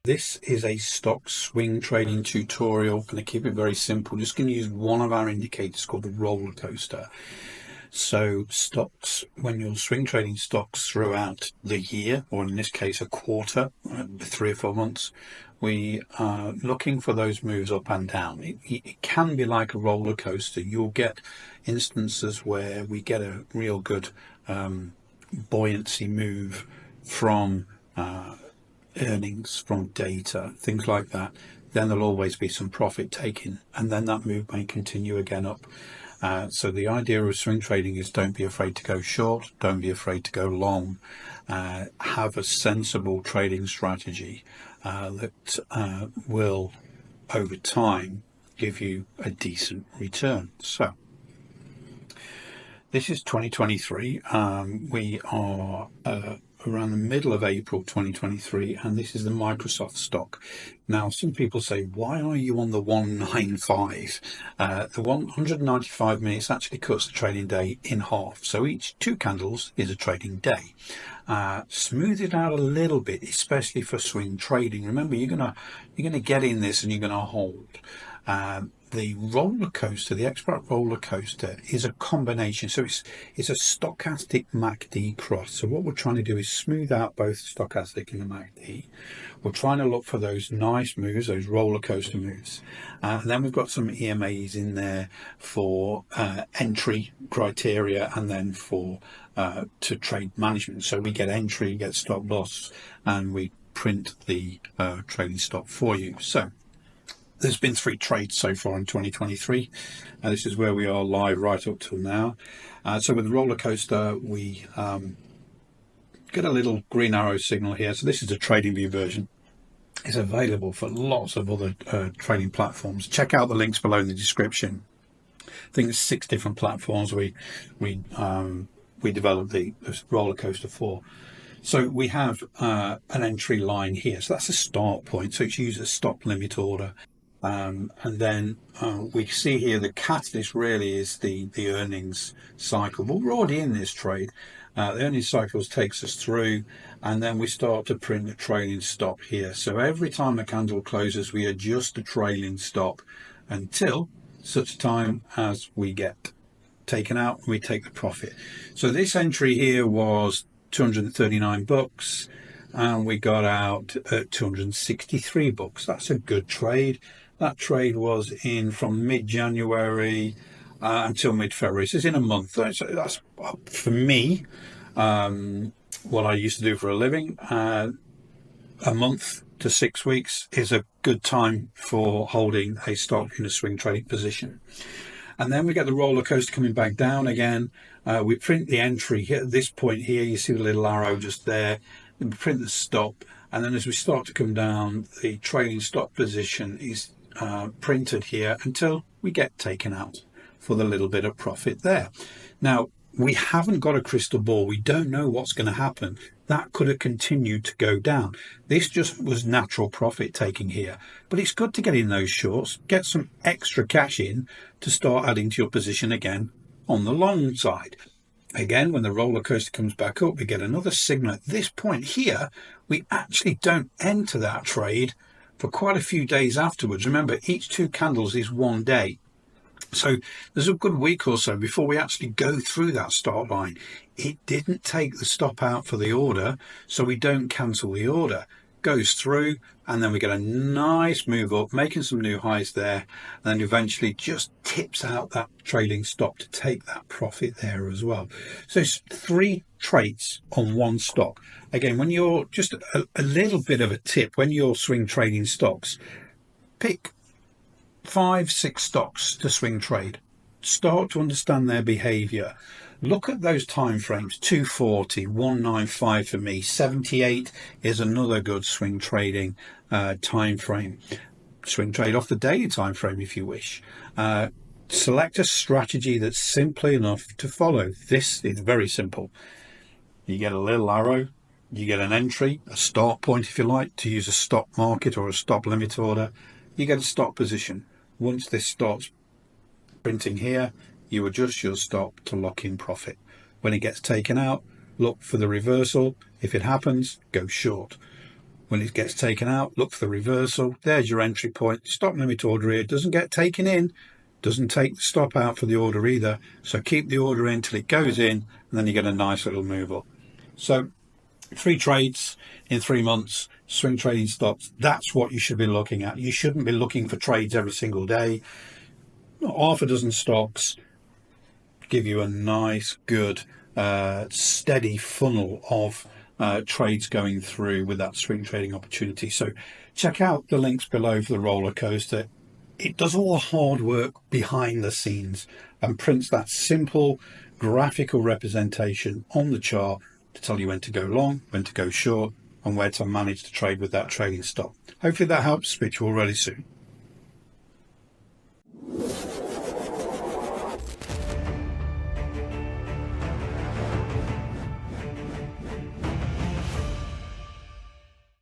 This is a stock swing trading tutorial. Going to keep it very simple. Just going to use one of our indicators called the roller coaster. So stocks, when you're swing trading stocks throughout the year, or in this case a quarter, 3 or 4 months, we are looking for those moves up and down. It can be like a roller coaster. You'll get instances where we get a real good buoyancy move from earnings, from data, things like that. Then there'll always be some profit taken, and then that move may continue again up. So the idea of swing trading is don't be afraid to go short, don't be afraid to go long, have a sensible trading strategy that will over time give you a decent return. So this is 2023. We are around the middle of April 2023, and this is the Microsoft stock. Now, some people say, why are you on the 195? The 195 minutes actually cuts the trading day in half. So each 2 candles is a trading day. Smooth it out a little bit, especially for swing trading. Remember, you're gonna get in this and you're gonna hold. The roller coaster, the xBrat roller coaster, is a combination. So it's a stochastic MACD cross. So what we're trying to do is smooth out both stochastic and the MACD. We're trying to look for those nice moves, those roller coaster moves. And then we've got some EMAs in there for entry criteria, and then for to trade management. So we get entry, get stop loss, and we print the trading stop for you. So there's been 3 trades so far in 2023. This is where we are live right up till now. So with the roller coaster, we get a little green arrow signal here. So this is the TradingView version. It's available for lots of other trading platforms. Check out the links below in the description. I think there's 6 different platforms we developed the roller coaster for. So we have an entry line here. So that's a start point. So it's used as stop limit order. And then we see here the catalyst really is the earnings cycle. But we're already in this trade. The earnings cycles takes us through, and then we start to print the trailing stop here. So every time a candle closes, we adjust the trailing stop until such time as we get taken out and we take the profit. So this entry here was 239 bucks, and we got out at 263 bucks. That's a good trade. That trade was in from mid-January until mid-February. So it's in a month. That's for me, what I used to do for a living. A month to 6 weeks is a good time for holding a stock in a swing trading position. And then we get the roller coaster coming back down again. We print the entry here at this point here. You see the little arrow just there. We print the stop, and then as we start to come down, the trailing stop position is printed here until we get taken out for the little bit of profit there. Now, we haven't got a crystal ball. We don't know what's going to happen. That could have continued to go down. This just was natural profit taking here. But it's good to get in those shorts, get some extra cash in to start adding to your position again on the long side. Again, when the roller coaster comes back up, we get another signal. At this point here, we actually don't enter that trade for quite a few days afterwards. Remember, each 2 candles is 1 day. So there's a good week or so before we actually go through that start line. It didn't take the stop out for the order, so we don't cancel the order. Goes through, and then we get a nice move up, making some new highs there, and then eventually just tips out that trailing stop to take that profit there as well. So it's 3 trades on 1 stock. Again, when you're just a little bit of a tip, when you're swing trading stocks, pick 5, 6 stocks to swing trade. Start to understand their behavior. Look at those time frames. 240, 195 for me. 78 is another good swing trading time frame. Swing trade off the daily time frame if you wish. Select a strategy that's simple enough to follow. This is very simple. You get a little arrow. You get an entry, a start point if you like, to use a stop market or a stop limit order. You get a stop position. Once this starts printing here, you adjust your stop to lock in profit. When it gets taken out, look for the reversal. If it happens, go short. When it gets taken out, look for the reversal. There's your entry point. Stop limit order here. Doesn't get taken in. Doesn't take the stop out for the order either. So keep the order in till it goes in, and then you get a nice little move up. So 3 trades in 3 months, swing trading stops. That's what you should be looking at. You shouldn't be looking for trades every single day. Half a dozen stocks give you a nice, good, steady funnel of trades going through with that swing trading opportunity. So check out the links below for the roller coaster. It does all the hard work behind the scenes and prints that simple graphical representation on the chart to tell you when to go long, when to go short, and where to manage to trade with that trading stop. Hopefully that helps. Speak to you all really soon.